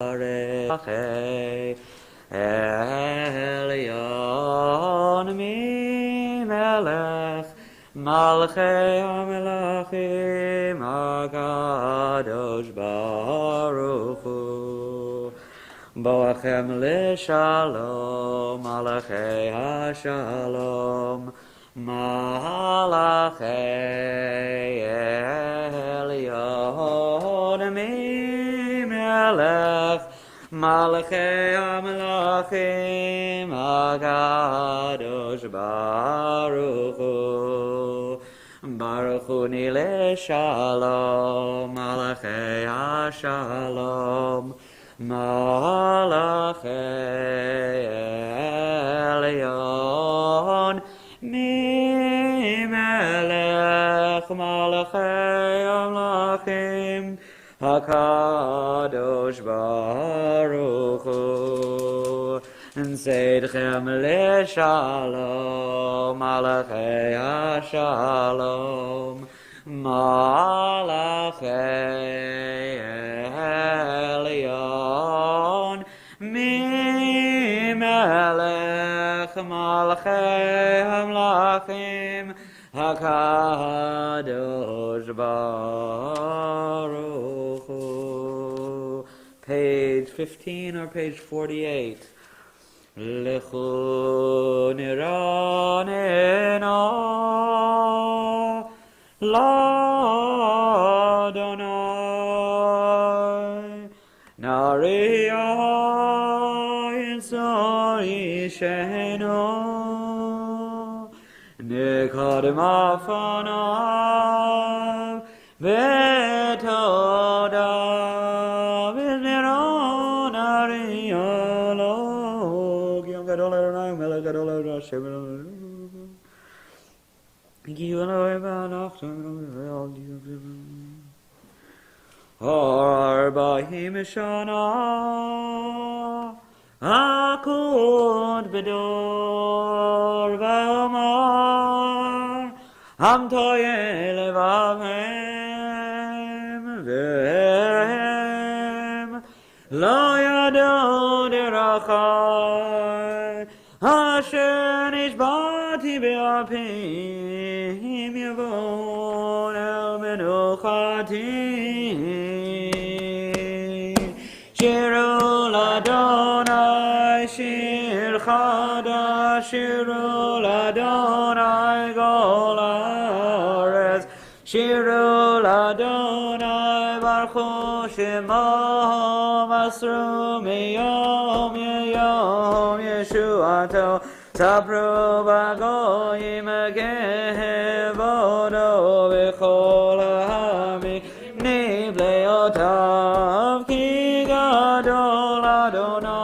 Elyon mi melech Malchei HaMelachim HaKadosh Baruch Hu Boachem L'Shalom Malachei HaShalom Malachei Elyon mi melech Malchei HaMelachim HaKadosh Baruch Hu Baruch Hu Nile Shalom Malchei HaShalom Malchei Elyon Mimelech Malchei HaMelachim HaKadosh Baruch Hu Seidchem L'Shalom Malachei HaShalom Malachei Elyon Mimelech Malchei HaMelachim HaKadosh Baruch Hu. Page 15 or page 48. Lechu niranena l'Adonai Nariya Yisrael Sheheno Nikadem Afanav Betoda V'niron Ariyalog Yom Gadol Adonai Melech Gadol Adonai Hashem Give Eloi V'anachtam Arba'im Shana Akud B'dor V'amar Ham Toye Levavim V'hem Lo Yado Derachai Asher Nishbati Be'apim Yavon El Menuchati Shiru L'Adonai Shir Chadash Shiru L'Adonai Gol Haaretz Shiru L'Adonai Baruch Shemo Masru Miyom Yom Yeshuato Sabru Bagoyim Kevodo V'chol Ha'amim Nibleotav Ki Gadol Adonai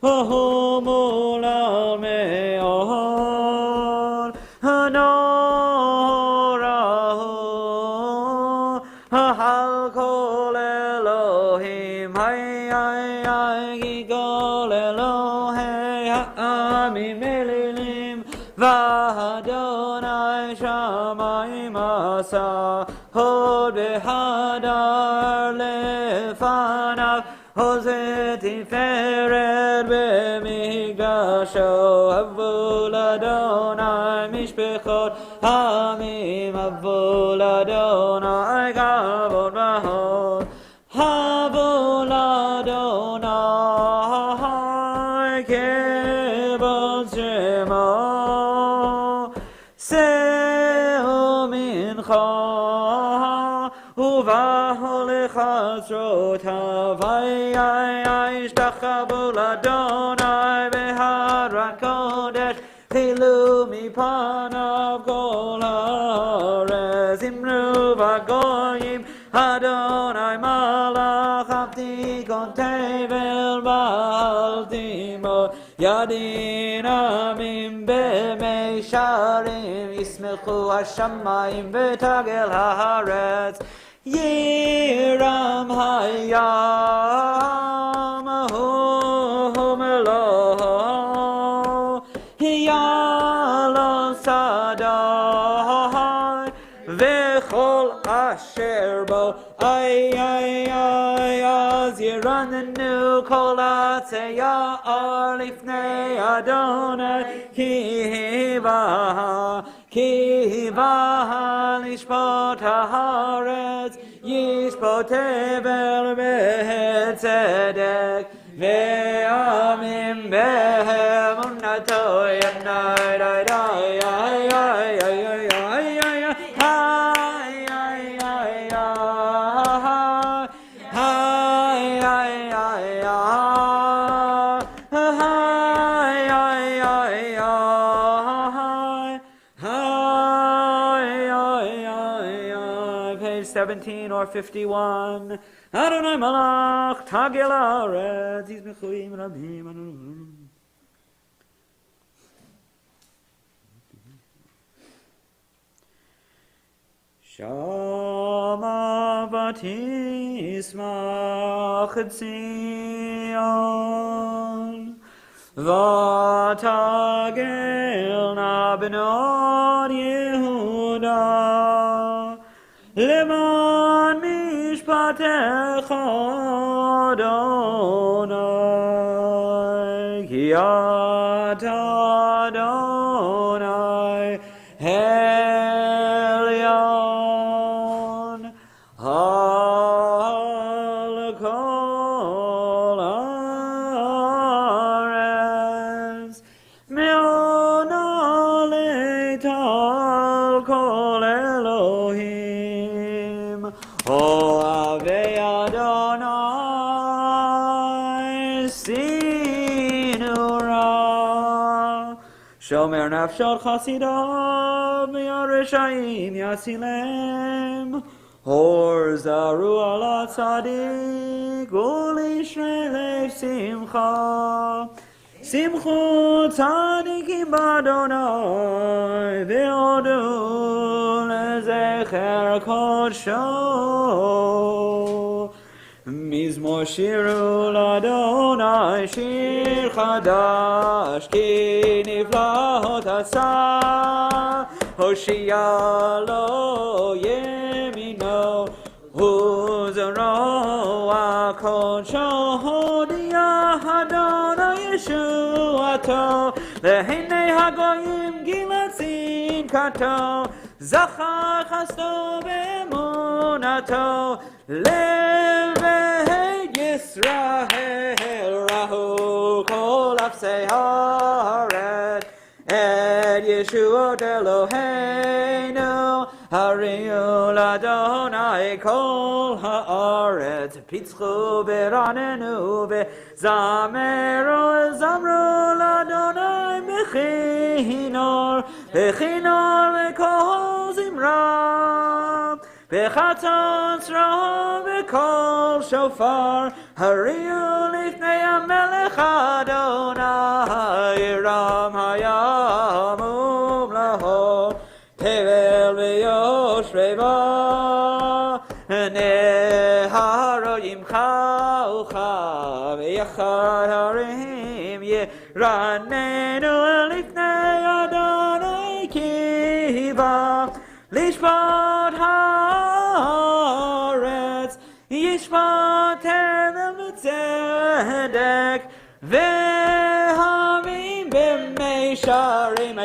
V'hu Mulal Me'or Hanorahu Ha'al Kol Elohim Hay Gigol Elohim Ha'amim Elilim V'Adonai Shamayim Asa Hod B'Hadar Lefanav Hozeh Tiferet B'Mikdasho Havul Adonai Mishpechot Hamim Havul Adonai Kavod V'Hod Havul Adonai Kevod Shemo Se'u Mincha Uvahu Lechatzrotav Yishtachavu L'Adonai B'Hadrat Kodesh Chilu Mipanav Kol Haaretz Imru V'Goyim Adonai Malach Avdi Kon Tevel Ba'al Timot Yadin Amim B'Meisharim Yismechu Hashamayim V'Tagel Haaretz Yiram Hayam Hu Melo Yalo Sadai V'chol Asher Bo Ay ירננו כל עצי יער לפני אדוני כי בא לשפוט הארץ ישפוט הבל בצדק ועמים באמונתו Page 17 or 51. Adonai Malach Tagel Haaretz Yizmechuyim Rabim. Shama Batismach Tzion Vatagelna Benot Yehuda Leman Mishpatecha Adonai Ki Ata Adonai Elyon Al Kol Haaretz Me'ona Leital Kol Elohim Ohavei Adonai Sinura Shomer Nafshot Chasidav Me'areshaim Yasilem Hor Zaru Ala Tzadik Ulishrei Lev Simcha Simchu Tzadikim B'Adonai Ve'odu Lezecher Kodsho Mizmor Shiru L'Adonai Shir Chadash Ki Niflahot Asa Hoshia Lo Yemino Huzaro HaKodsho Hodia Adonai Yeshuato Lehinei Hagoyim Gilat Zinkato Zachar Chasto Be'emunato Levei Yisrael Rahu Kol Afsei Haaretz Et Yeshuot Eloheinu Hariu L'Adonai Kol Haaretz Pitzchu Beranenu Bezameru Zamru L'Adonai Bechinor V'Kol Zimra Bechatzon Tzra V'Kol Shofar Hariu Lifnei HaMelech Adonai Ram Hayam Umlahot Tevel V'Yoshreva Neharoyim Chaucha V'Yachad Harim Yeranenu Lifnei Adonai Kiva Lishpat Haaretz Yishpat Tevel V'Tzedek Ve'hamim B'Meisharim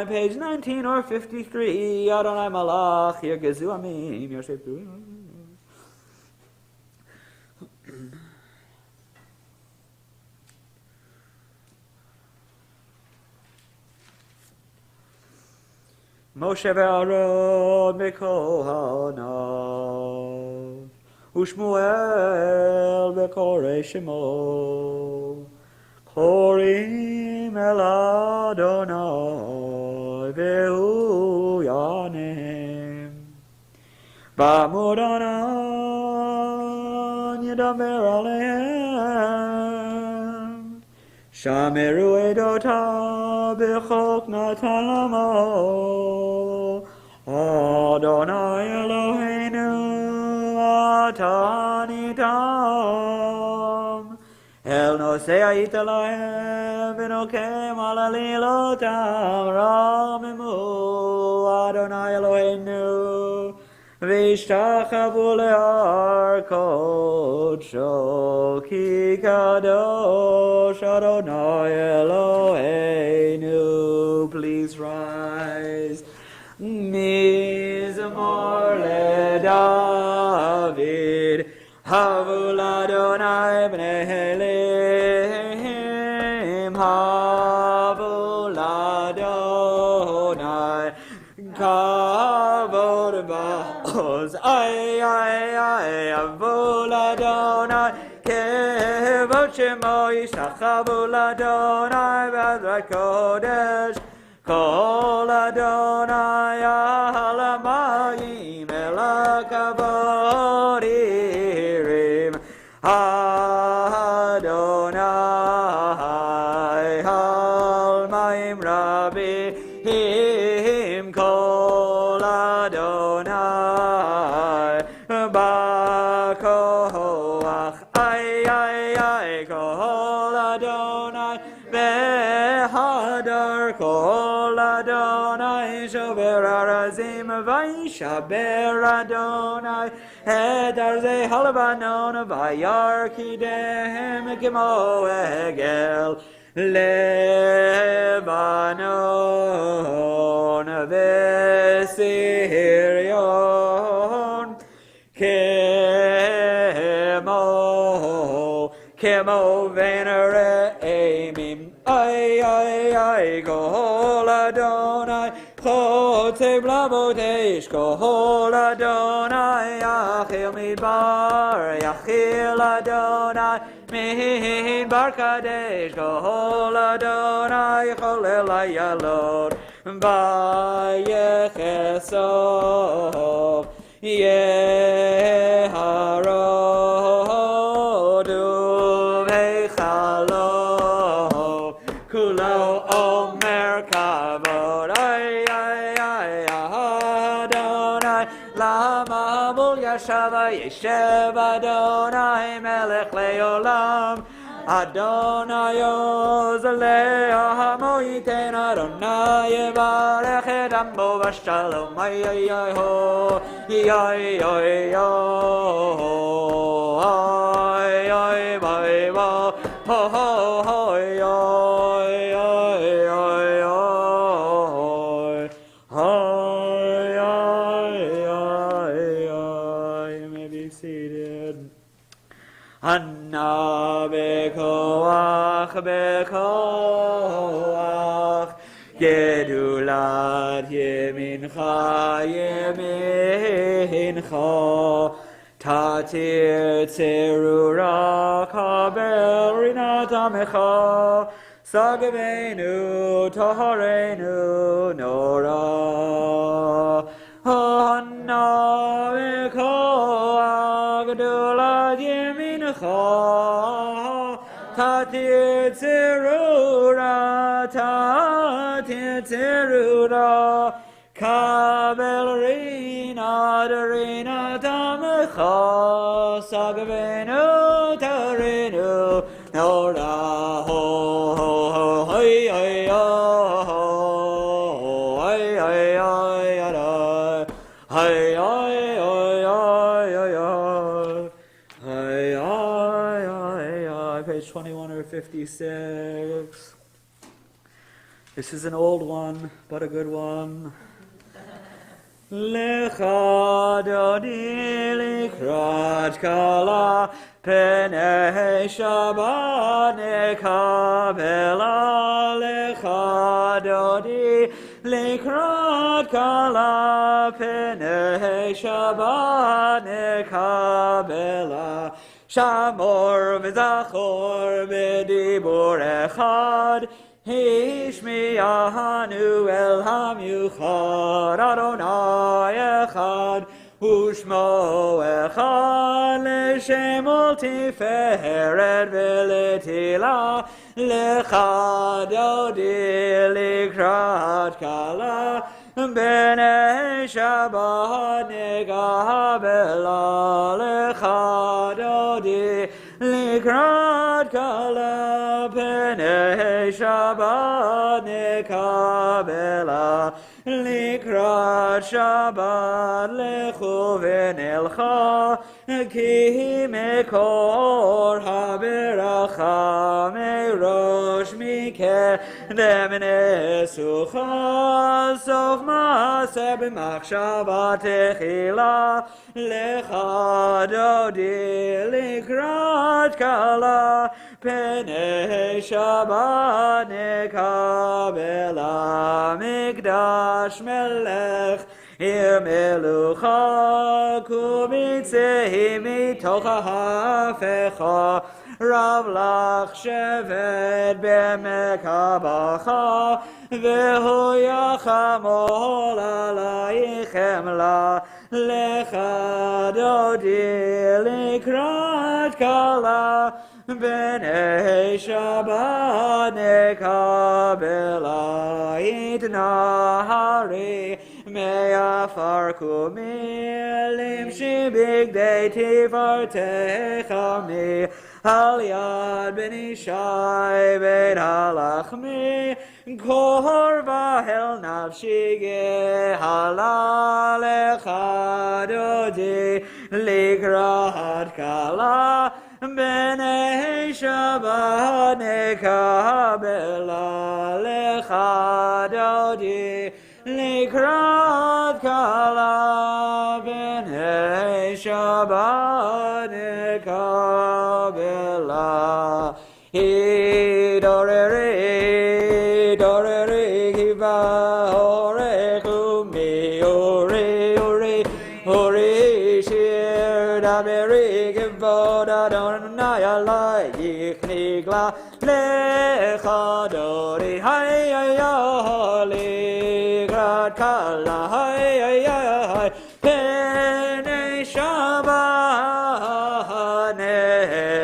Page 19 or 53. Adonai Malach Yergezu Amim Yoshefu. Moshe ve'Aaron bekohanav Ushmuel bekorei Shemo Korim el Adonai ve'hu yanem בעמוד ענן ידבר עליהם, שמרו עדותיו בחוק נתן למו. אדוני אלוהינו אתה ניתם, אל נושא היית להם ונוקם על עלילותם רוממו. אדוני אלוהינו והשתחוו להר קודשו, כי קדוש אדוני אלוהינו. Please rise. מזמור לדוד, הבו לאדוני בני אלים, הבו לאדוני כבוד בעוז. איי איי איי, הבו לאדוני כבוד שמו, ישתחוו לאדוני בעזרת קודש. כל אדוני על המים אל הכבוד ירים. אדוני על מים רבים, כל אדוני בכוח. איי איי איי, כל אדוני בהדר, כל אדוני שובר ארזים וישבר אדוני את ארזי הלבנון וירקידם כמו עגל לבנון וסריון כמו בין רעמים. איי איי איי, כל אדוני חוצב לבות אש, כל אדוני יחיל מדבר, יחיל אדוני מדבר קדש, כל אדוני חולל אילות ויחסוף יהרוד ובחלום כולו אומר כבוד. איי איי איי, אדוני למה מול ישב ישב, אדוני מלך לעולם. אדוני עוז לעמו ייתן, אדוני יברך את עמו בשלום. איי איי איי הו, איי איי איי איי איי איי הו הו הו איי איי איי איי. You may be seated. Anna bekoach bekoach, gedulat yemincha yemincha, tatir tzerura kabel rinat amecha, sagavenu toharenu nora. Anna bekoach gedulat yemincha, tatir tzerura, kabel rina tamecha, sagavenu tarinu nora. Ho ho ho hey hey ho hey hey hey hey hey. Page 21 or 56. This is an old one, but a good one. Lecha dodi likrat kala penei Shabbat nekabela. Lecha dodi likrat kala penei Shabbat nekabela. Shamor v'zachor b'dibur echad, Hishmiyahanu el hamyuchad, Adonai echad, ושמו אחד לשם ולתפארת ולתהילה, לך דודי לקראת כלה, בני שבת נקבלה, לך דודי לקראת כלה, בני שבת נקבלה, לקראת שבת לכו ונלכה, כי מקור הברכה מראש מקדם נסוכה, סוף מעשה במחשבה תחילה, לך דודי לקראת כלה, פני שבת נקבלה, מקדש מלך עיר מלוכה, קומיצי מתוך ההפכה, רב לך שבט במקבחה, והוא יחמול עלייך חמלה, לך דודי לקראת כלה, בני שבת נקבלה, יתנערי מעפר קומי, למשי בגדי תפארתך עמי, על יד בן ישי בית הלחמי, קורבה אל נפשי גהלה, לך דודי לקראת כלה, בני שבת נקבלה, לך דודי לקראת כלה, בני שבת נקבלה. התעוררי, התעוררי, כי בא אורך ומאורי, אורי, אורי, שיר דברי, כבוד אדוני עלייך נגלה, לך דודי, היי היי היי, לקראת כלה, היי היי היי, בני שבת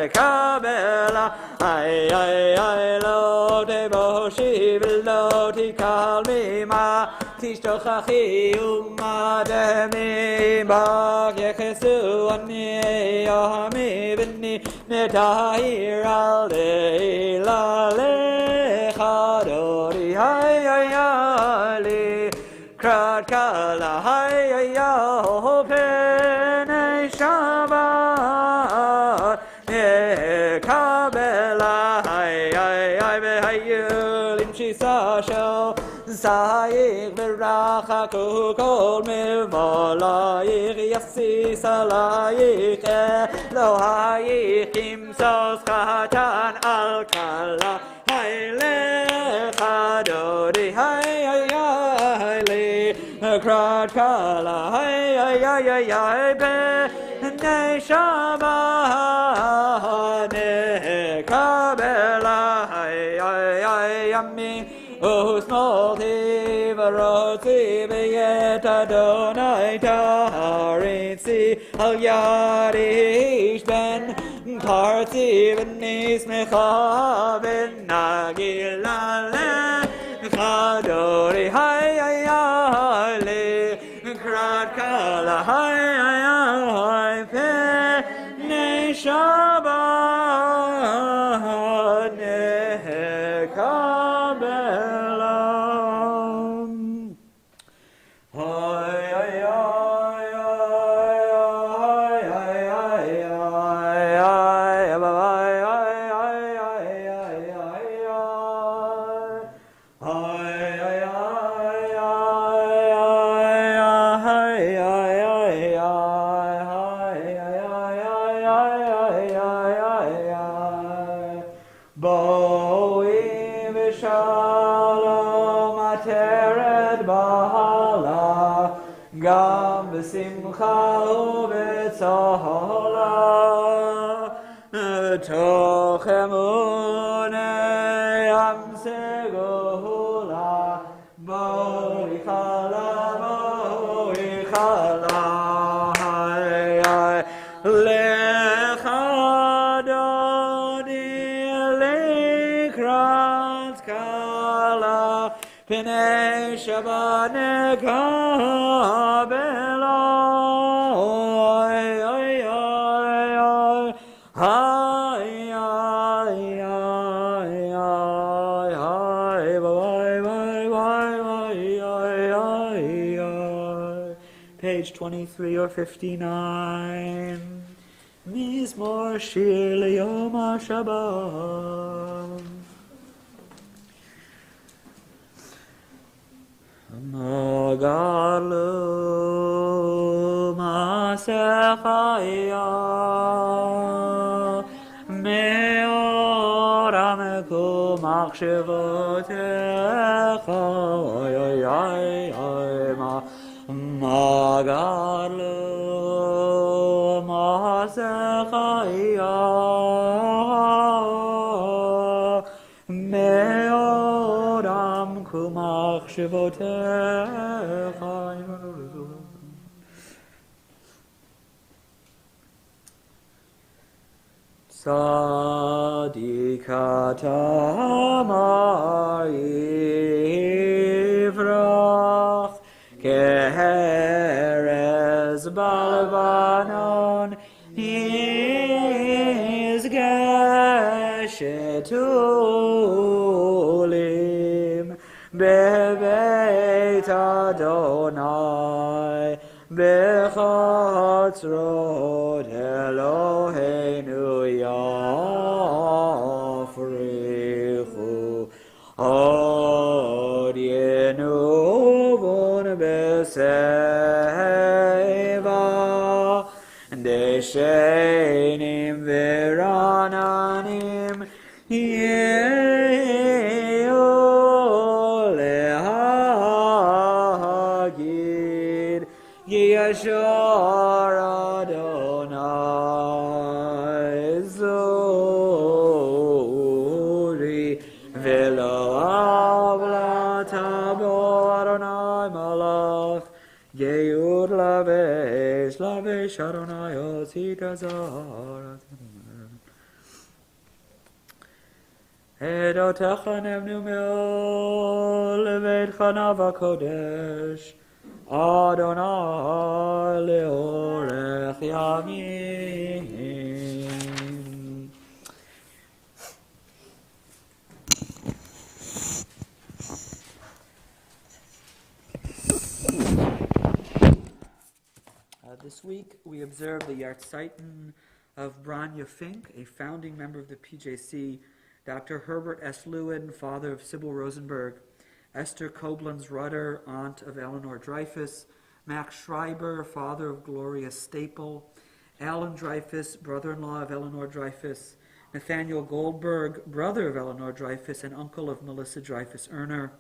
נקבלה, היי היי היי, לא תבושי ולא תקל ממה, תשתוכחי ומדמי בך יחסו אני יחמי בני נתאיר על לילה, לך דודי היי היי היי, לקראת כלה, היי היי היי, פני שבת נקבלה, היי היי היי, והיו למשיסה של סייך ורחקו כל מבולייך, יסיס עלייך אלוהייך, ימסוס קטן על כלה, היי לך דודי היי היי היי, לקראת כלה, היי היי היי היי, בני שבת נקבלה, היי היי היי ימין ושמאלתי ורוצי ביד אדוני תריצי, על יד איש בן פרצי ונשמחה ונגילה, לך דודי היי היי היי, לקראת כלה, היי היי היי, פני שבת נקבלה. גם בשמחה ובצהלה, תוך אמוני ימסה גאולה, בואי חלה, בואי חלה. Lechadoni lekrat kala P'nei Shabbat nekabela Oy oy oy oy Hi hi hi hi hi bye bye bye bye Page 23 or 59 Mizmor Shir Liyom HaShabbat Magalu Masechaya Me'orameku Machshevotecha Oy oy oy oy Magalu Masechaya Me'oram kumach shivotecha Tzadikata amar yivrach keherez balebanon Shetulim bebeit Adonai bechatzrot Eloheinu yafrichu od yenuvon beseva deshenim verananim Lehagid Yeshar Adonai Zori Velo Avla Tabo Adonai Malach Yehud Lavesh Adonai Osita Zara Edotecha nevnu me'ol leveitcha nava kodesh Adonai leorech yamim. This week we observe the Yartzeiten of Branya Fink, a founding member of the PJC, Dr. Herbert S. Lewin, father of Sybil Rosenberg, Esther Koblenz-Rudder, aunt of Eleanor Dreyfus, Max Schreiber, father of Gloria Staple, Alan Dreyfus, brother-in-law of Eleanor Dreyfus, Nathaniel Goldberg, brother of Eleanor Dreyfus and uncle of Melissa Dreyfus-Erner,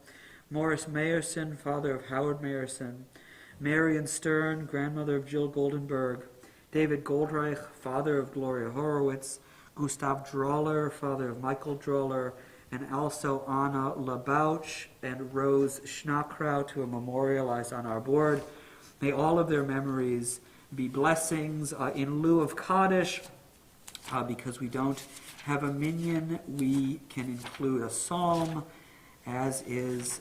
Morris Mayerson, father of Howard Mayerson, Marion Stern, grandmother of Jill Goldenberg, David Goldreich, father of Gloria Horowitz, Gustav Droller, father of Michael Droller, and also Anna Labouch and Rose Schnackkraut, who are memorialized on our board. May all of their memories be blessings. In lieu of Kaddish, because we don't have a minyan, we can include a psalm, as is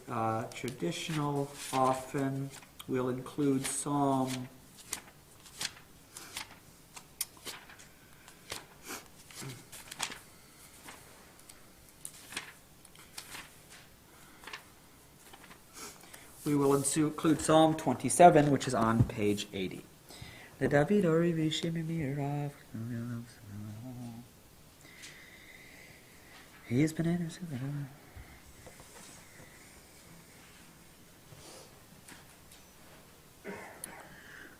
traditional. Often we'll include Psalm We will include Psalm 27, which is on page 80. The David He's been interceded.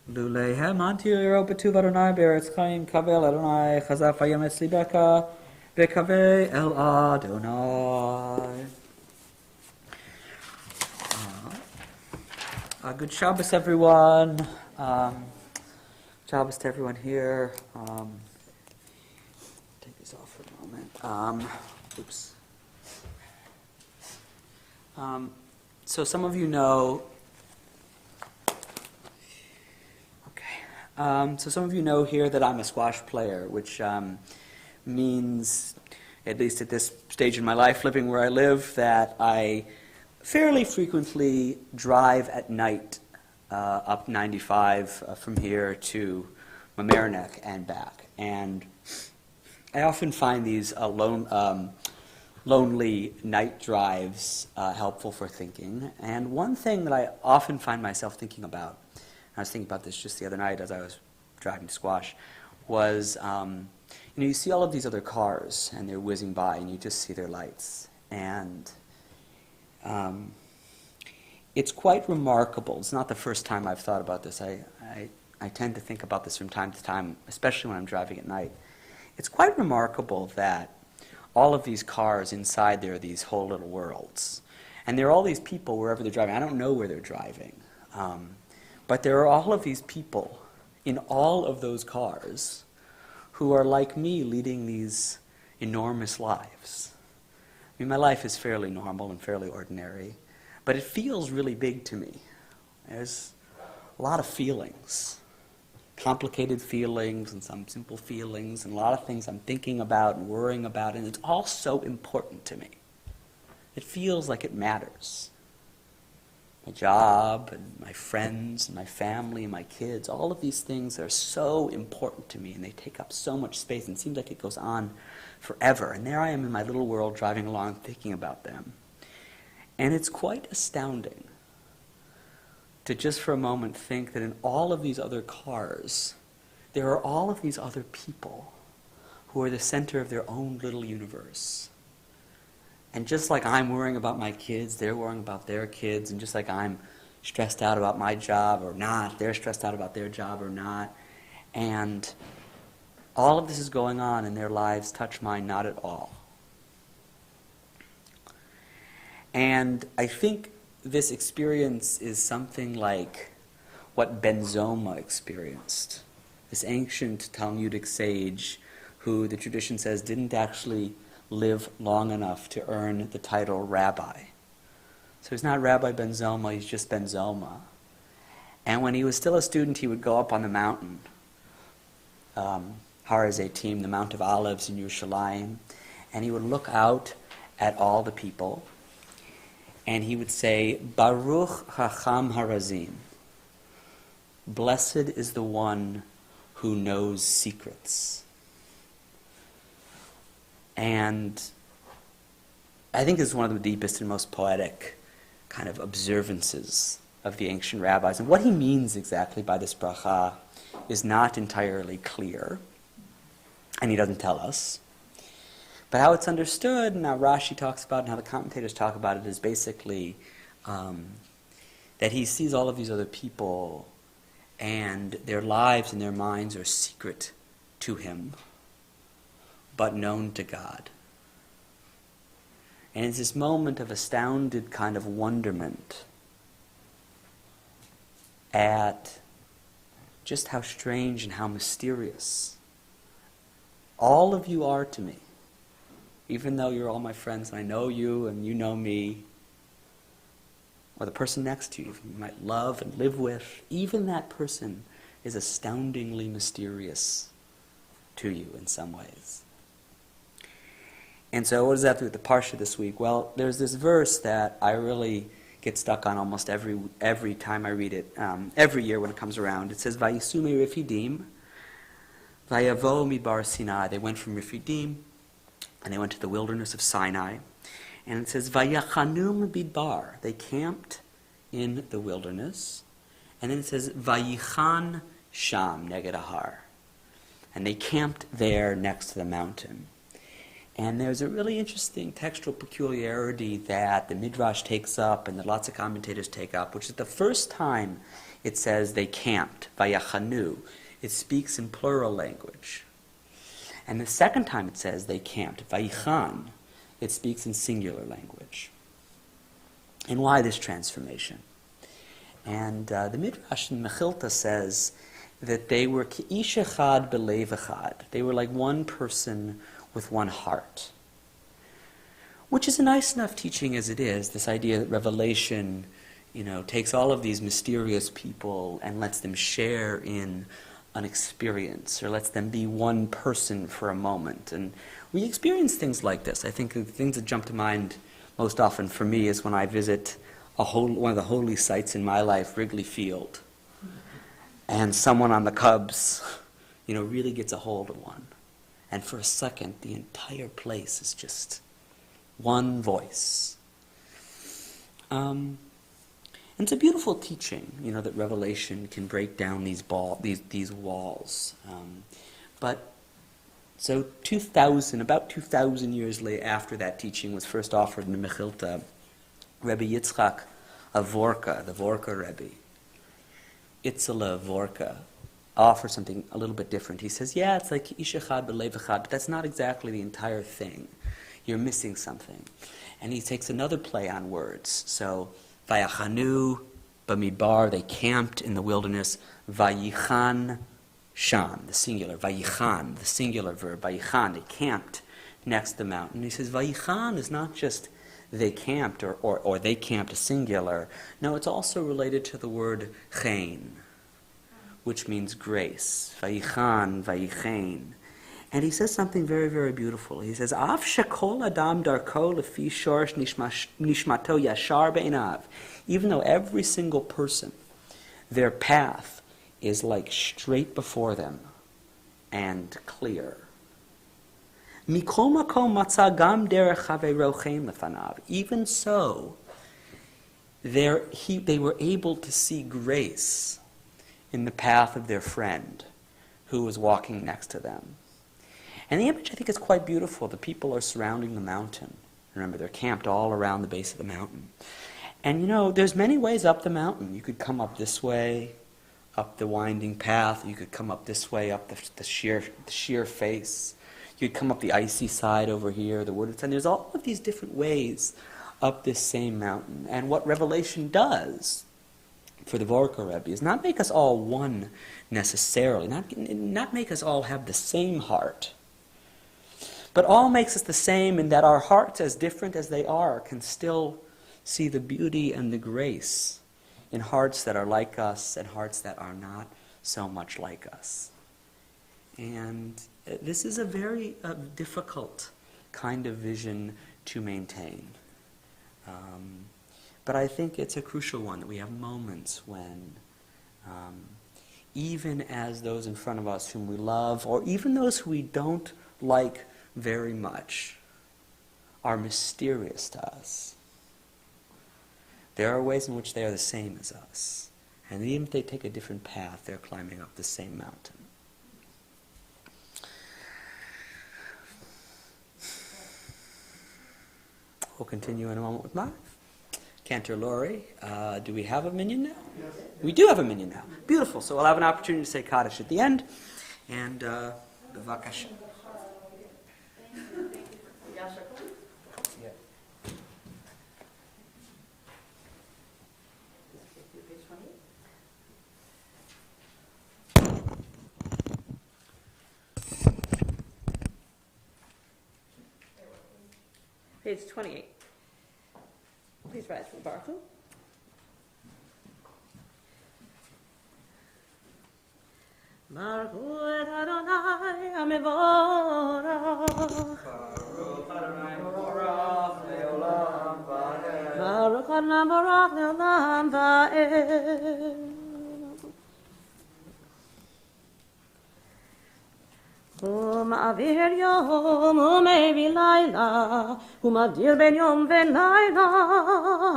Luleihem antir Europa tu Adonai beretz chaim kavel Adonai chazaf hayem es libeka bekave el Adonai. Good Shabbos, everyone. Shabbos to everyone here. Take this off for a moment. Oops. So some of you know. Okay. So some of you know here that I'm a squash player, which means, at least at this stage in my life, living where I live, that I fairly frequently drive at night up 95 from here to Mamaroneck and back. And I often find these lonely night drives helpful for thinking. And one thing that I often find myself thinking about, I was thinking about this just the other night as I was driving to Squash, was you see all of these other cars and they're whizzing by and you just see their lights. And it's quite remarkable. It's not the first time I've thought about this. I tend to think about this from time to time, especially when I'm driving at night. It's quite remarkable that all of these cars, inside there are these whole little worlds. And there are all these people wherever they're driving. I don't know where they're driving. But there are all of these people in all of those cars who are like me, leading these enormous lives. I mean, my life is fairly normal and fairly ordinary, but it feels really big to me. There's a lot of feelings, complicated feelings and some simple feelings, and a lot of things I'm thinking about and worrying about, and it's all so important to me. It feels like it matters. My job and my friends and my family and my kids, all of these things are so important to me, and they take up so much space, and it seems like it goes on forever. And there I am in my little world driving along thinking about them. And it's quite astounding to just for a moment think that in all of these other cars, there are all of these other people who are the center of their own little universe. And just like I'm worrying about my kids, they're worrying about their kids, and just like I'm stressed out about my job or not, they're stressed out about their job or not. And all of this is going on, and their lives touch mine not at all. And I think this experience is something like what Ben Zoma experienced, this ancient Talmudic sage who the tradition says didn't actually live long enough to earn the title rabbi. So he's not Rabbi Ben Zoma, he's just Ben Zoma. And when he was still a student, he would go up on the mountain, Har Hazeitim, the Mount of Olives in Yerushalayim, and he would look out at all the people, and he would say, Baruch Hacham Harazim, blessed is the one who knows secrets. And I think this is one of the deepest and most poetic kind of observances of the ancient rabbis. And what he means exactly by this bracha is not entirely clear, and he doesn't tell us. But how it's understood, and how Rashi talks about it, and how the commentators talk about it, is basically that he sees all of these other people, and their lives and their minds are secret to him, but known to God. And it's this moment of astounded kind of wonderment at just how strange and how mysterious all of you are to me. Even though you're all my friends and I know you and you know me, or the person next to you might love and live with, even that person is astoundingly mysterious to you in some ways. And so what does that have to do with the Parsha this week? Well, there's this verse that I really get stuck on almost every time I read it, every year when it comes around. It says, Vayisu Refidim, Vayavo Midbar Sinai. They went from Refidim, and they went to the wilderness of Sinai. And it says, Vayachanum Bidbar. They camped in the wilderness. And then it says, Vayichan Sham Neged Ahar. And they camped there next to the mountain. And there's a really interesting textual peculiarity that the Midrash takes up and that lots of commentators take up, which is the first time it says they camped, Vayachanu. It speaks in plural language. And the second time it says they camped, Vayichan, it speaks in singular language. And why this transformation? And the Midrash in Mechilta says that they were Ki'ish echad belev echad. They were like one person with one heart. Which is a nice enough teaching as it is, this idea that Revelation, takes all of these mysterious people and lets them share in an experience or lets them be one person for a moment. And we experience things like this. I think the things that jump to mind most often for me is when I visit one of the holy sites in my life, Wrigley Field, and someone on the Cubs, really gets a hold of one. And for a second, the entire place is just one voice. And it's a beautiful teaching, that Revelation can break down these walls. So about 2,000 years later, after that teaching was first offered in the Mechilta, Rebbe Yitzchak of Vorka, the Vorka Rebbe, Itzela Vorka, offers something a little bit different. He says, it's like Ish Echad B'Lev Echad, but that's not exactly the entire thing. You're missing something. And he takes another play on words. So, Vayachanu B'Midbar, they camped in the wilderness. Vayichan Sham, the singular. Vayichan, the singular verb. Vayichan, they camped next to the mountain. He says, Vayichan is not just they camped or they camped, a singular. No, it's also related to the word chen, which means grace. Vayichan, vayichen. And he says something very, very beautiful. He says, Av shekol adam darko lefi shorish nishmato yashar be'enav. Even though every single person, their path is like straight before them and clear. Mikol makom matzah gam derech haverochein lefanav. Even so, they were able to see grace in the path of their friend who was walking next to them. And the image, I think, is quite beautiful. The people are surrounding the mountain. Remember, they're camped all around the base of the mountain. And there's many ways up the mountain. You could come up this way, up the winding path. You could come up this way, up the sheer face. You could come up the icy side over here, the wooded side. There's all of these different ways up this same mountain. And what Revelation does for the Vorka Rebbe is not make us all one necessarily, not make us all have the same heart, but all makes us the same in that our hearts, as different as they are, can still see the beauty and the grace in hearts that are like us and hearts that are not so much like us. And this is a very difficult kind of vision to maintain. But I think it's a crucial one, that we have moments when, even as those in front of us whom we love, or even those who we don't like very much, are mysterious to us, there are ways in which they are the same as us. And even if they take a different path, they're climbing up the same mountain. We'll continue in a moment with Mark. Cantor Laurie, do we have a minyan now? Yes. We do have a minyan now. Beautiful. So we'll have an opportunity to say Kaddish at the end. And B'vakasha. Page 28. Please rise for the Baruch Hu. Baruch Hu et Adonai HaMevorach. Baruch Adonai Mevorach le'olam va'ed. Baruch Adonai Mevorach le'olam va'ed. ומעביר יום ומביא לילה ומבדיל בין יום ולילה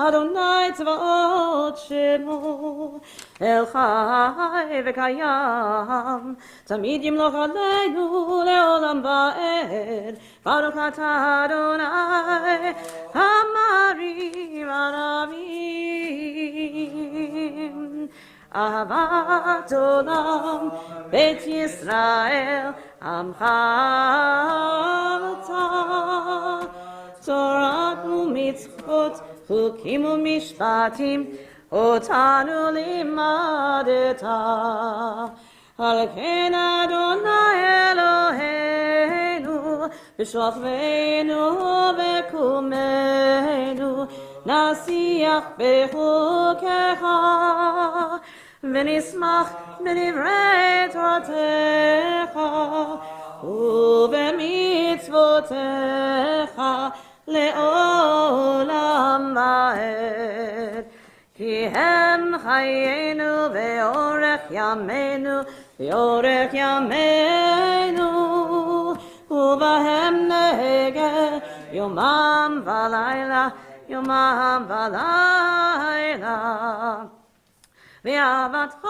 אדוני צבאות שמו אל חי וקיים תמיד ימלוך עלינו לעולם ועד ברוך אתה אדוני המרים הרבים אהבת עולם בית ישראל עמך אתה תורת ומצוות חוקים ומשפטים אותנו לימדת על כן אדוני אלוהינו בשוכבנו ובקומנו נשיח בחוקיך ונשמח בדברי תורתך ובמצוותיך לעולם ועד. כי הם חיינו ואורך ימינו, ואורך ימינו, ובהם נהגה יומם ולילה, יומם ולילה. ואהבתך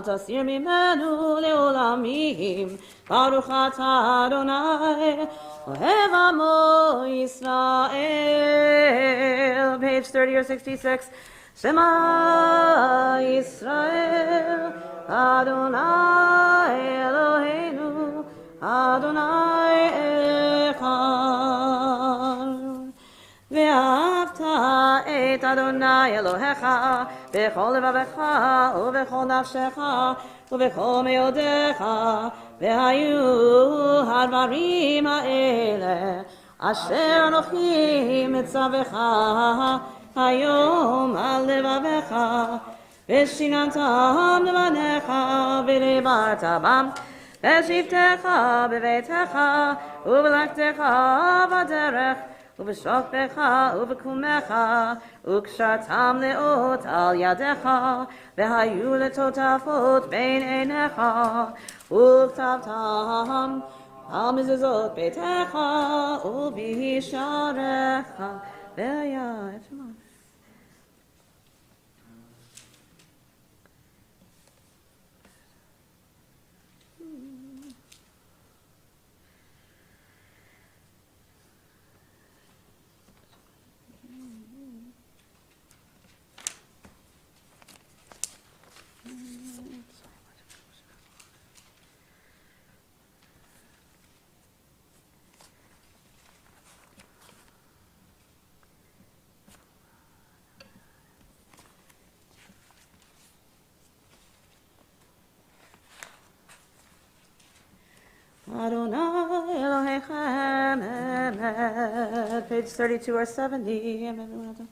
תסיר ממנו לעולמים, ברוך אתה אדוני אוהב עמו ישראל. Page 30 or 66. Shema Yisrael Adonai Eloheinu Adonai Echad. ואהבת את אדוני אלוהיך בכל לבבך ובכל נפשך ובכל מאודיך, והיו הדברים האלה אשר אנוכי מצווך היום על לבבך, ושיננתם לבניך ודיברת בם בשבתך בביתך ובלכתך בדרך ובשוכבך ובקומך, וקשרתם לאות על ידיך, והיו לטוטפות בין עיניך, וכתבתם על מזוזות ביתך ובשעריך. והיה את שמו. Adonai Elohechem, Emet. Page 32 or 70. Amen.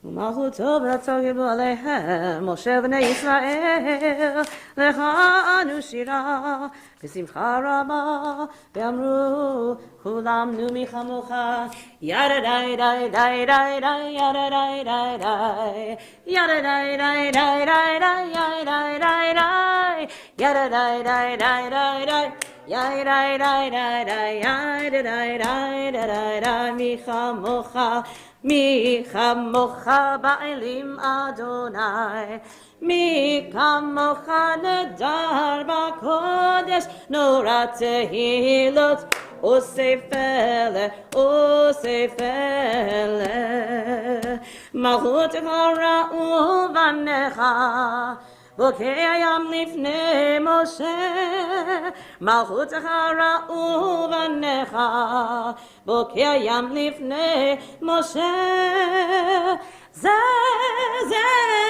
ומלכותו ברצו גיבו עליהם, משה בני ישראל, לך אנו שירה, בשמחה רבה, ואמרו, כולם נו מחמוך, ידה די די די די די, ידה די די די, ידה די די די די די, ידה די די די, ידה די די די די די, ידה די די די, ידה די די די די, מחמוך, מי כמוך באלים אדוני, מי כמוך נדר בקודש, נורא תהילות עושה פלא, עושה פלא. מלכותך ראו בניך, בוקע ים לפני משה, מלכותך ראו בניך, בוקע ים לפני משה. זה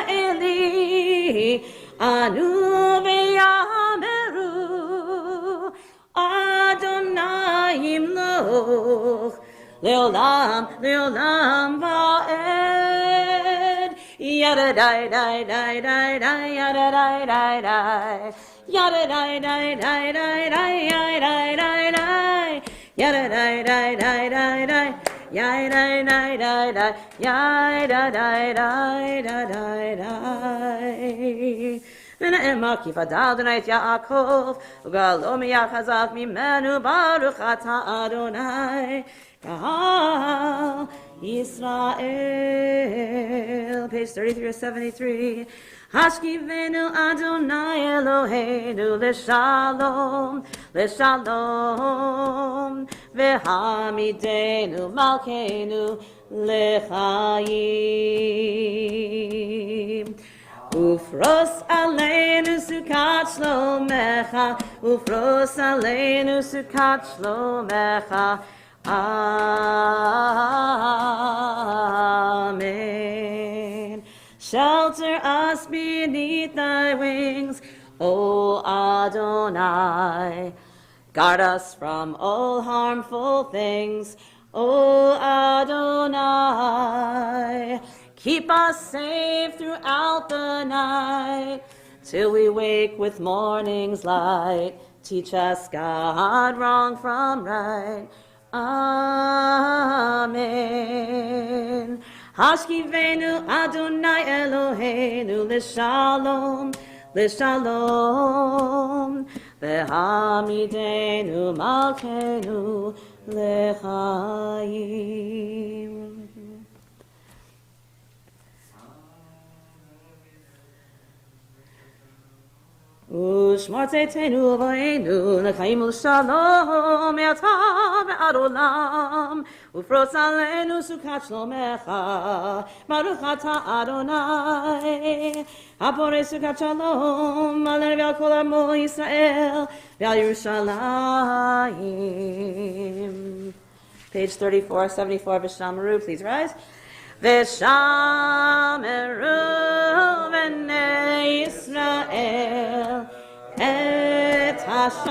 אלי, אנו ויאמרו, אדוני ימלוך, לעולם, לעולם ועד. Yada die die die die die, yada die die die, yada die die die die die, yada die die die, yada die die die die, yada die die die, ונאמר כי פדל אדוני את יעקב וגאלו מיד חזק ממנו, ברוך אתה אדוני קהל ישראל. Page 33 or 73. השכיבנו אדוני אלוהינו לשלום, לשלום, והעמידנו מלכנו לחיים. ופרוס עלינו סוכת שלומך, ופרוס עלינו סוכת שלומך. אמן. Shelter us beneath thy wings, O Adonai. Guard us from all harmful things, O Adonai. Keep us safe throughout the night, till we wake with morning's light. Teach us, God, wrong from right. Amen. Hashkivenu Adonai Eloheinu l'shalom, l'shalom. V'hamidenu malkeinu l'chaim. Ushmartetenu v'enu l'chaim l'shalom yata v'ad olam ufros alenu sukat shlomecha baruch ata Adonai hapore sukat shalom alenu v'al kol amo Yisrael v'al Yerushalayim. Page 3474 V'shamaru, please rise. V'shameru b'nei Yisrael et ha-Shabbat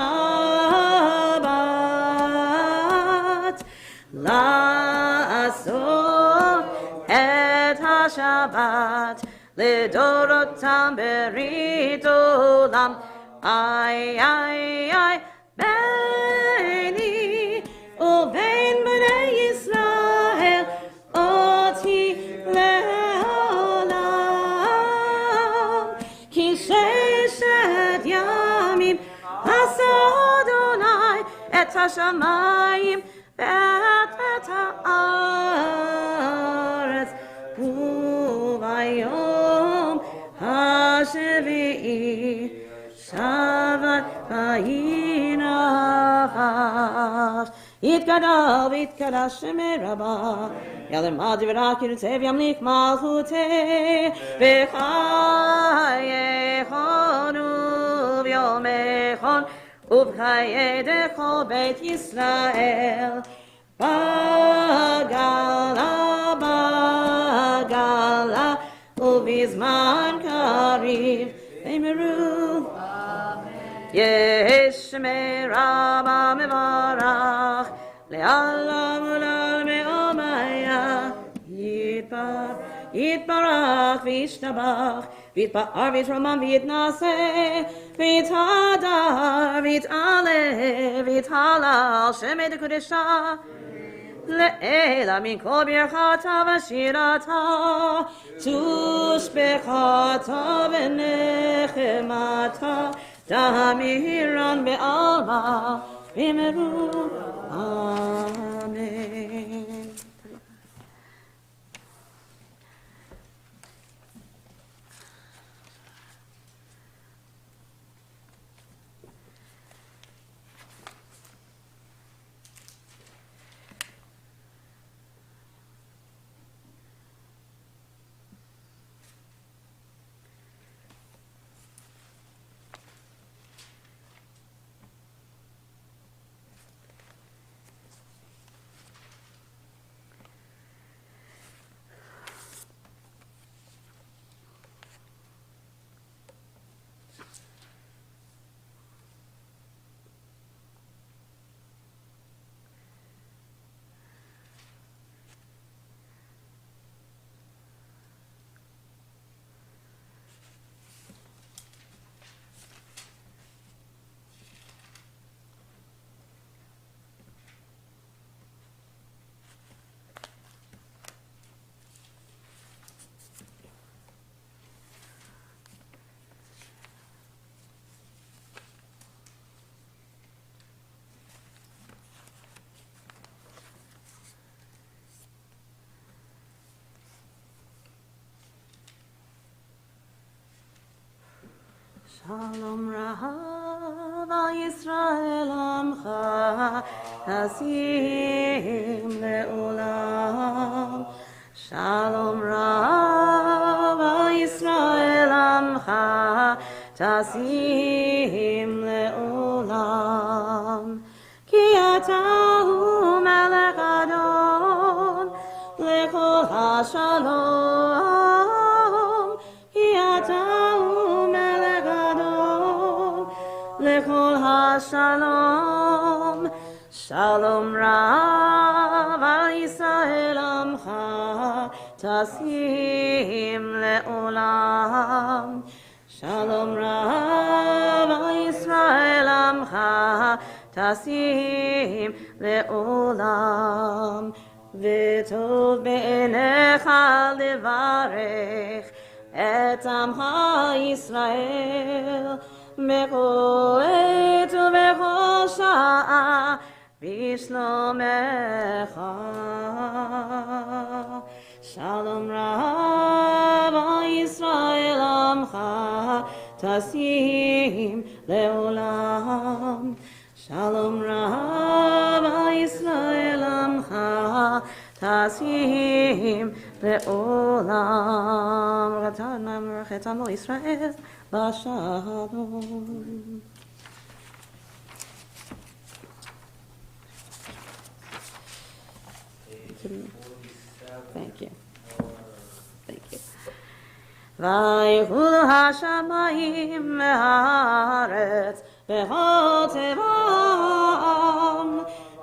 la'asor et ha-Shabbat lidorotam berit olam ay beini ubein b'nei Yisrael oti le'olam ki sheshet yamim asa Adonai et hashamayim ve'et ha'aretz uvayom ha'shevi'i Shabbat vayinavash Yitkadav, yitkadash shemei rabbah Yalem adi v'rakin utev yamlik malchuteh V'chayechon uv'yomechon Uv'chayedecho beit Yisrael Bagala Uv'izman kariv Emeru Yesh shemei rabbah mevarach Le'alam ulal me'omaya Yitbarach v'yishtabach V'yitpa'ar v'yitromam v'yitnaseh V'yithadar v'yit'aleh V'yithalal shemei dekudesha Le'ela min kol birchata v'shirata Tushbechata v'nechemata Damiran be'alma v'meru Amen. Shalom Rav al Yisrael Amcha Tasim Le'olam Shalom Rav al Yisrael Amcha Tasim Le'olam Ki Atahu Melech Adon Lechol HaShalom shalom, shalom rav al Yisrael amcha, tasim le'olam. Shalom rav al Yisrael amcha, tasim le'olam. V'tov be'enecha levarech et amcha Yisrael bechol עת ובכל שעה בשלומך. Shalom רב על ישראל עמך תשים לעולם. Shalom רב על ישראל עמך תשים לעולם. רצה מברך עמו ישראל בשלום. Thank you. Thank you. ויחולו השמיים והארץ וכל טבעם,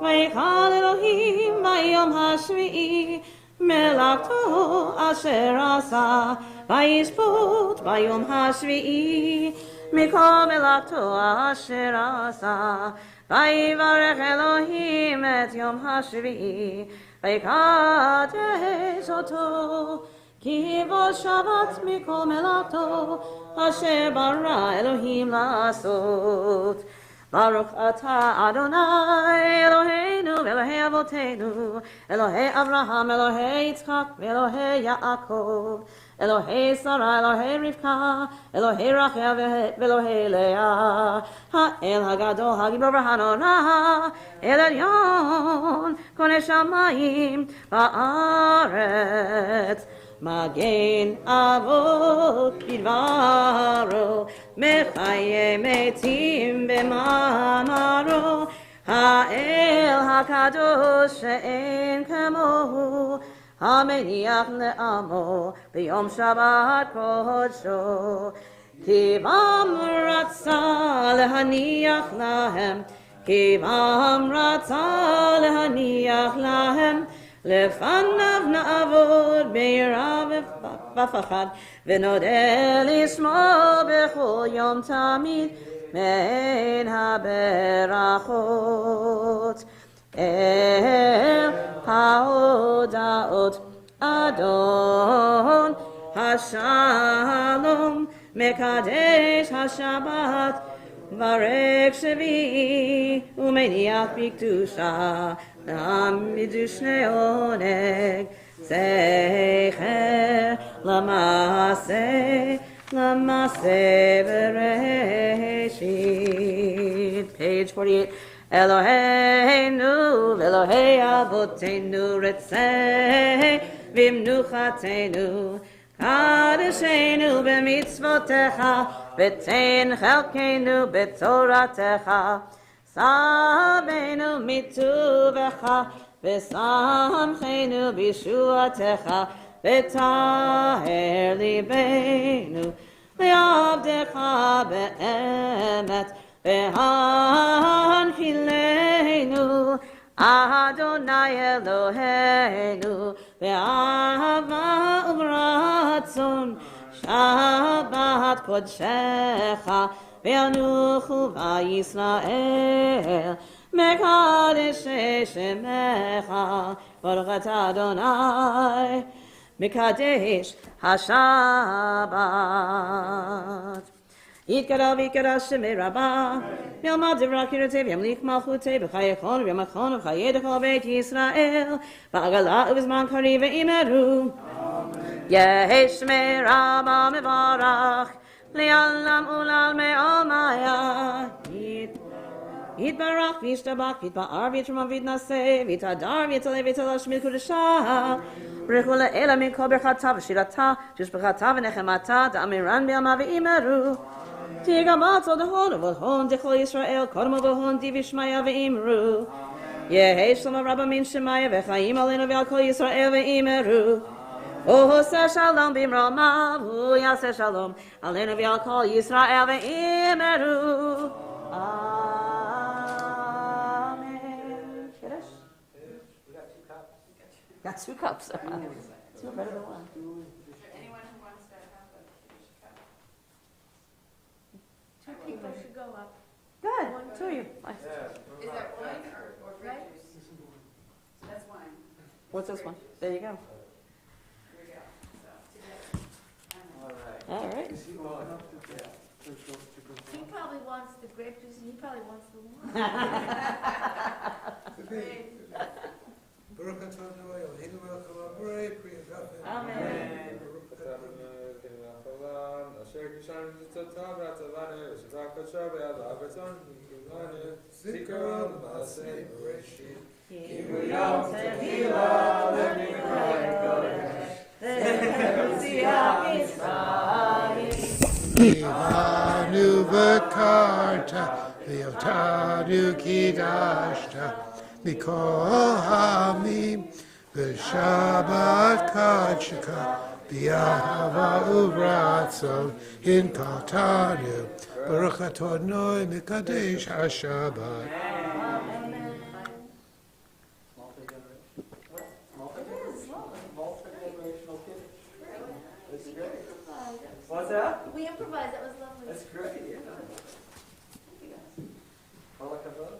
ויכל אלוהים ביום השביעי מלאכתו אשר עשה, וישפוט ביום השביעי מכל מלאכתו אשר עשה. ויברך אלוהים את יום השביעי ויקדש אותו, כי בו שבת מכל מלאכתו אשר ברא אלוהים לעשות. ברוך אתה אדוני אלוהינו ואלוהי אבותינו, אלוהי אברהם, אלוהי יצחק ואלוהי יעקב, אלוהי שרה, אלוהי רבקה, אלוהי רחל ואלוהי לאה, האל הגדול, הגיבור והנורא, אל עליון, קונה שמיים וארץ. מגן אבות בדברו, מחיי מתים במאמרו, האל הקדוש שאין כמוהו, המניח לעמו ביום שבת קודשו. כי בם רצה להניח להם, כי בם רצה להניח להם, לפניו נעבוד ביראה ובפחד, ונודה לשמו בכל יום תמיד בין הברכות. אל ההודעות אדון השלום, מקדש השבת, ברך שביעי ומניח בקדושה, להעמיד שני עונג, זכר למעשה בראשית. Page 48. אלוהינו ואלוהי אבותינו, רצה במנוחתנו, קדשנו במצוותיך, ותן חלקנו בתורתך. שמנו מטובך ושמחנו בישועתך, וטהר ליבנו לעבדך באמת, והנחילנו אדוני אלוהינו באהבה וברצון, שבת קודשך וינוחו בישראל, מקדש שמך. ברוך אתה אדוני מקדש השבת. יתקרא ויקרא שמי רבה, ילמד דברה קירתי וימליך מלכותי בחייכון ובמכון ובחיי דכל בית ישראל, בעגלה ובזמן קריב ואמרו. יהי שמי רבה מברך, לעולם ולעלמי עולמי. יתברך וישתבח ויתפאר ויתרומם ויתנשא ויתהדר ויתעלה ויתהשמיד קודשה. ברכו לאלה מכל ברכתה ושירתה, ששבחתה ונחמתה, דאמירן בימה ואמרו. תהיה גמל צוד ההון ובהון דכל ישראל, קודם ובהון דיבי שמיה ואמרו. יהי שלמה רבה מן שמיה וחיים עלינו ועל כל ישראל ואמרו. הוא עושה שלום במרומיו, הוא יעשה שלום עלינו ועל כל ישראל ואמרו. 2 cups. 2 are better than 1. Anyone who wants to have a finished cup. 2 people should go up. Good. 2 of you. Is that wine or grape juice? So that's wine. What's this one? There you go. Here we go. So, today. All right. He probably wants the grape juice and he probably wants the wine. Amen. Ivanu Vakarta, Vyotanu Kidashta, Mikol Hamim, Vishabat Kachika, Vyahava Uvratson, In Katanu, Baruch Atonoi Mikadesh HaShabbat. What's that? We improvised, that was lovely. That's great, yeah. All like a vote.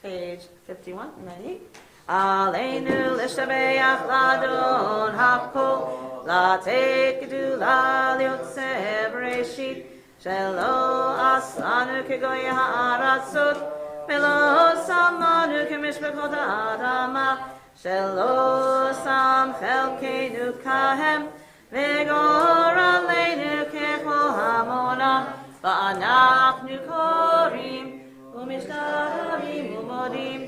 Page 51, 98. Aleinu l'shabeach ladon hakol latek gedula liotze b'reshit shelo aslanu kegoy ha'aratzot velo samanu kemishpechot ha'adama shelo sam chelkeinu kahem v'gor aleinu kechol hamona va'anachnu korim u'mishtarim u'modim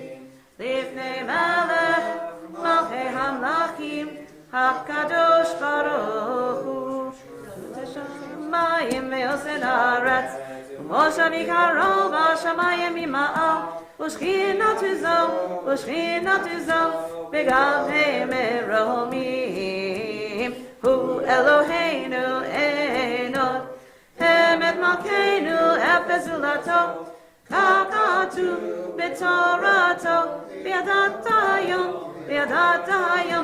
Lifnei Melech Malchei Hamlachim HaKadosh Baruch Hu Shamayim ve'osen haaretz Moshe mikaro b'shamayim ima'al U'shchinatu zo B'gavnei meromim Hu Eloheinu Einot Emet Malkeinu Efezulato Kakatu b'torato V'yadatayom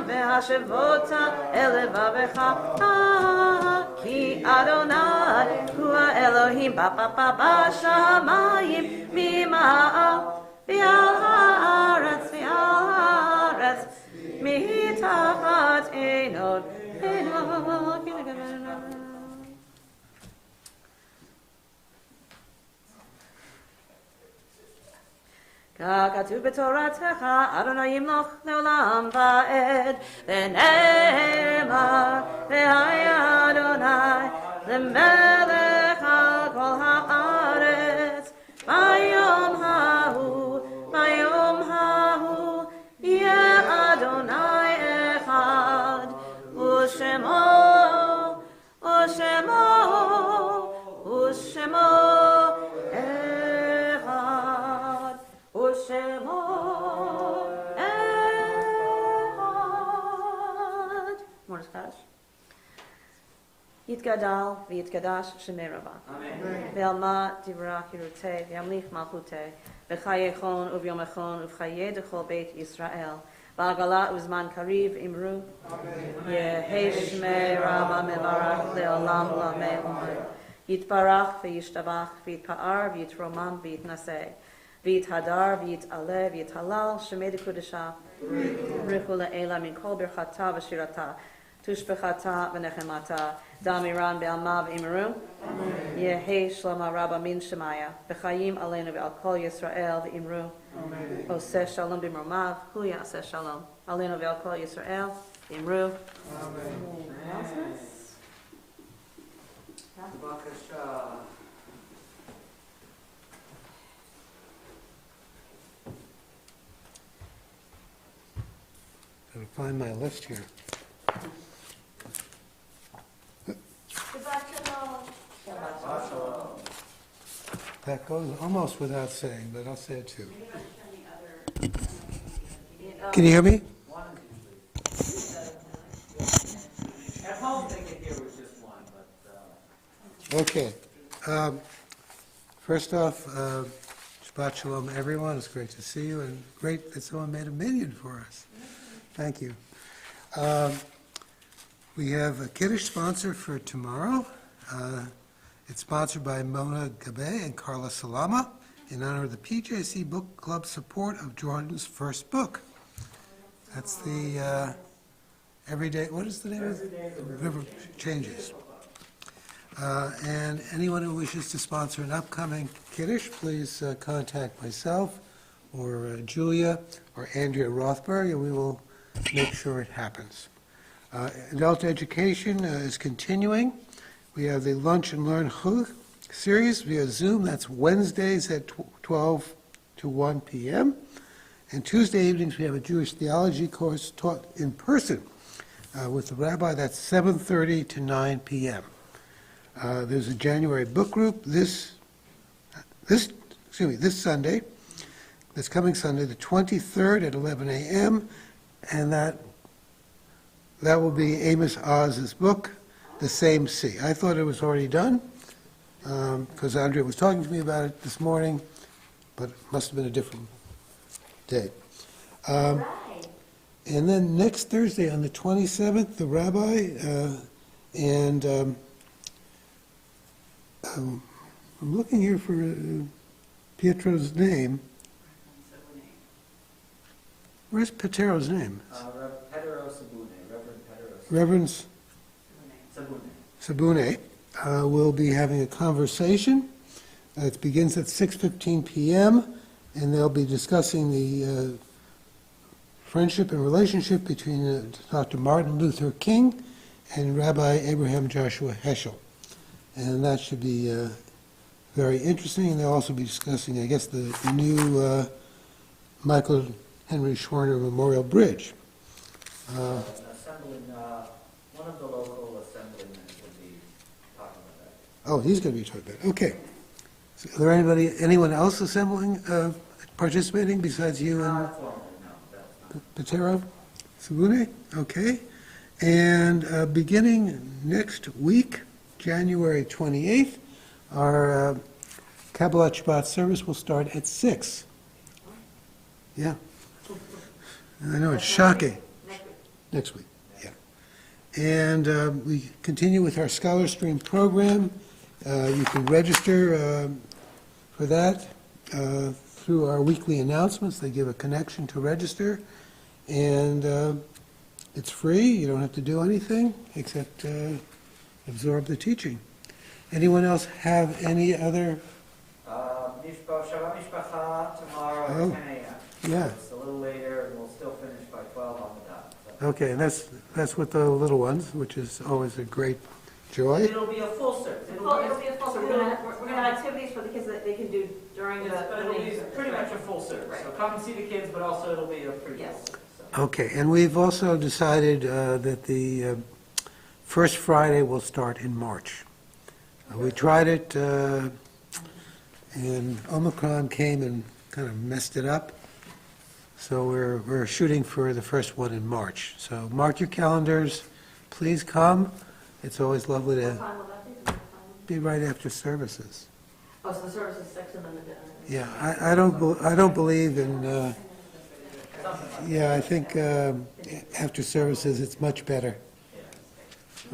V'hashevota elevavecha Ki Adonai Hu Elohim B'shamayim Mima'al V'al haaretz Mitachat Einot Kakatu b'toratecha Adonai yimloch leolam va'ed V'ne'emar v'haya Adonai L'melech al kol ha'aretz V'yom hahu Yeh Adonai echad U'shemo echad U'shemo echad. More Scottish. Yitgadal v'yitgadash shemei Rabbah. Amen. Ve'alma tivrach yirutei v'yamlich malchutei v'chayechon u'vyomechon u'v'chayei dechol beit Yisrael v'agala uzman kariv imru Yehei shmei Rabbah mevarach le'olam u'lamei omer Yitbarach v'yishtabach v'yitpa'ar v'yitromam v'yitnaseh v'yithadar v'yit'aleh v'yithalal shemei dekudesha Richu le'ela min kol birchata v'shirata Tushbechata v'nechemata Damiran be'alma v'imru Yehei shlama rabba min shemaya B'chayim aleinu ve'al kol Yisrael v'imru Oseh shalom b'mromav Hu ya'aseh shalom Aleinu ve'al kol Yisrael v'imru Announcements? B'kasha. Gotta find my list here. Shabbat shalom. That goes almost without saying, but I'll say it too. Can you hear me? At home, they can hear with just one, but Okay. First off, Shabbat Shalom, everyone. It's great to see you, and great that someone made a minyan for us. Thank you. We have a Kiddush sponsor for tomorrow. It's sponsored by Mona Gabe and Carla Salama in honor of the PJC Book Club support of Jordan's first book. That's the Everyday, what is the name of it? River Changes. And anyone who wishes to sponsor an upcoming Kiddush, please contact myself or Julia or Andrea Rothberg, and we will make sure it happens. Adult education is continuing. We have the Lunch and Learn Chug series via Zoom. That's Wednesdays at 12 to 1 p.m. And Tuesday evenings, we have a Jewish theology course taught in person with the rabbi. That's 7:30 to 9 p.m. There's a January book group this Sunday, this coming Sunday, the 23rd at 11 a.m., and that will be Amos Oz's book, The Same Sea. I thought it was already done, because Andrea was talking to me about it this morning, but it must have been a different day. And then next Thursday, on the 27th, the rabbi and I'm looking here for Pietro's name. Where's Petero's name? Pedro Sabune, Reverend Pedro Reverend Sabune. Sabune will be having a conversation. It begins at 6:15 p.m., and they'll be discussing the friendship and relationship between Dr. Martin Luther King and Rabbi Abraham Joshua Heschel. And that should be very interesting. And they'll also be discussing, I guess, the new Michael Henry Schwerner Memorial Bridge. One of the local assemblymen would be talking about that. Oh, he's going to be talking about it. Okay. So, is there anyone else participating besides you and Not formally, no, that's not. Petero? Sabune? Okay. And beginning next week, January 28th, our Kabbalat Shabbat service will start at 6. Yeah. I know, it's shocking. Next week, yeah. And we continue with our Scholar Stream program. You can register for that through our weekly announcements. They give a connection to register. And it's free. You don't have to do anything except absorb the teaching. Anyone else have any other? Shabbat Mishpacha tomorrow Oh, at 10 a.m. yeah. It's a little later, and we'll still finish by 12 on the dot. So. Okay, and that's with the little ones, which is always a great joy. It'll be a full service. It'll be a full, so we're gonna have activities for the kids that they can do during the. It'll be pretty much a full service. Right. So come and see the kids, but also it'll be a pretty full service. So. Okay, and we've also decided that the first Friday will start in March. We tried it, and Omicron came and kind of messed it up. So we're shooting for the first one in March. So mark your calendars. Please come. It's always lovely What to time will that be? be right after services. Oh, so the service is 6 and then the. Yeah, I don't believe in. Yeah, I think after services it's much better.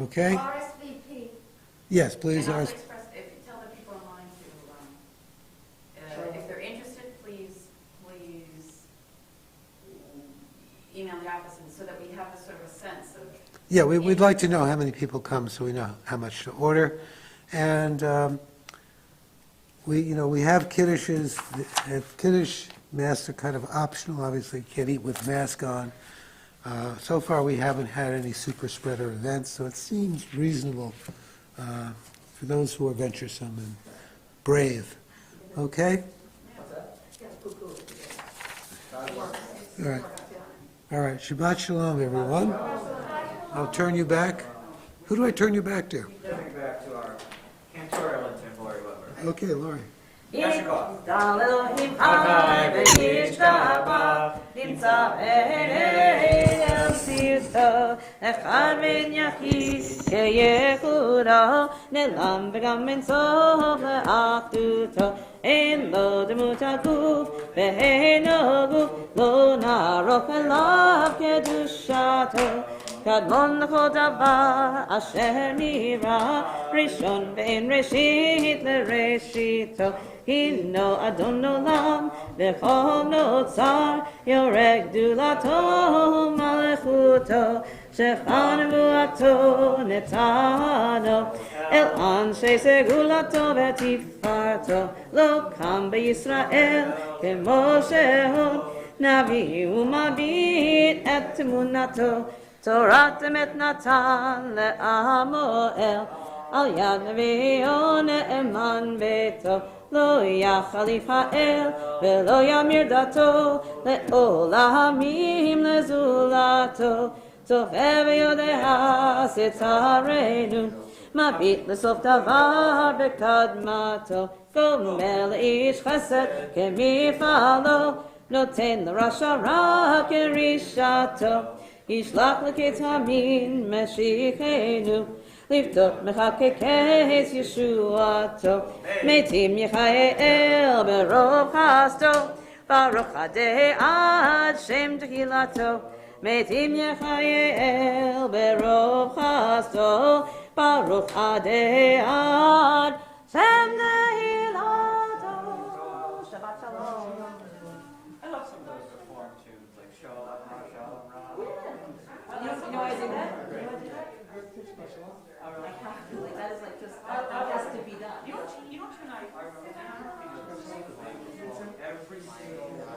Okay. RSVP. Yes, please. And also Ours. express, if you tell the people online to, if they're interested, please email the office and so that we have a sort of a sense of. Yeah, we'd like to know how many people come so we know how much to order. And we have kiddushes. Kiddush masks are kind of optional. Obviously, you can't eat with mask on. So far, we haven't had any super spreader events, so it seems reasonable for those who are venturesome and brave. Okay? All right. All right. Shabbat Shalom, everyone. I'll turn you back. Who do I turn you back to? Coming back to our cantorial intern, Lori Weber. Okay, Lori. אלוהים חי ונשתבח, נמצא אל סרטו, אחד בן יחיד כייחודו, נעלם וגם אין סוף לאחדותו. אין לו דמות הגוף, ואינו גוף, לא נערוך אליו קדושתו. קדמון לכל דבר אשר נברא, ראשון ואין ראשית לראשיתו. הינו אדון עולם, וכל נוצר, יורק גדולתו ומלכותו. שפע נבואתו נתנו, אל אנשי סגולתו ותפארתו. לא קם בישראל כמו שהוא, נביא ומביט את תמונתו. תורת אמת נתן לעמו אל, על יד נביאו נאמן ביתו. לא יחליף האל ולא ימיר דתו, לעולמים לזולתו. צופה ויודע שצרינו, מביט לסוף דבר בקדמתו. גומל לאיש חסד כמפעלו, נותן לרשע רע כרישתו. ישלח לכתמים משיחנו, לפתות מחקקי ישועתו. מתים יחיה ברוב חסדו, ברוך עדי עד שם תהילתו. מתים יחיה ברוב חסדו, ברוך עדי עד שם תהילתו. שבת שלום. I love some of those reform tunes, like Shalom, Shalom, You know why I do that? I have to, like, that is like just, that has to be done. You know tonight, I remember every single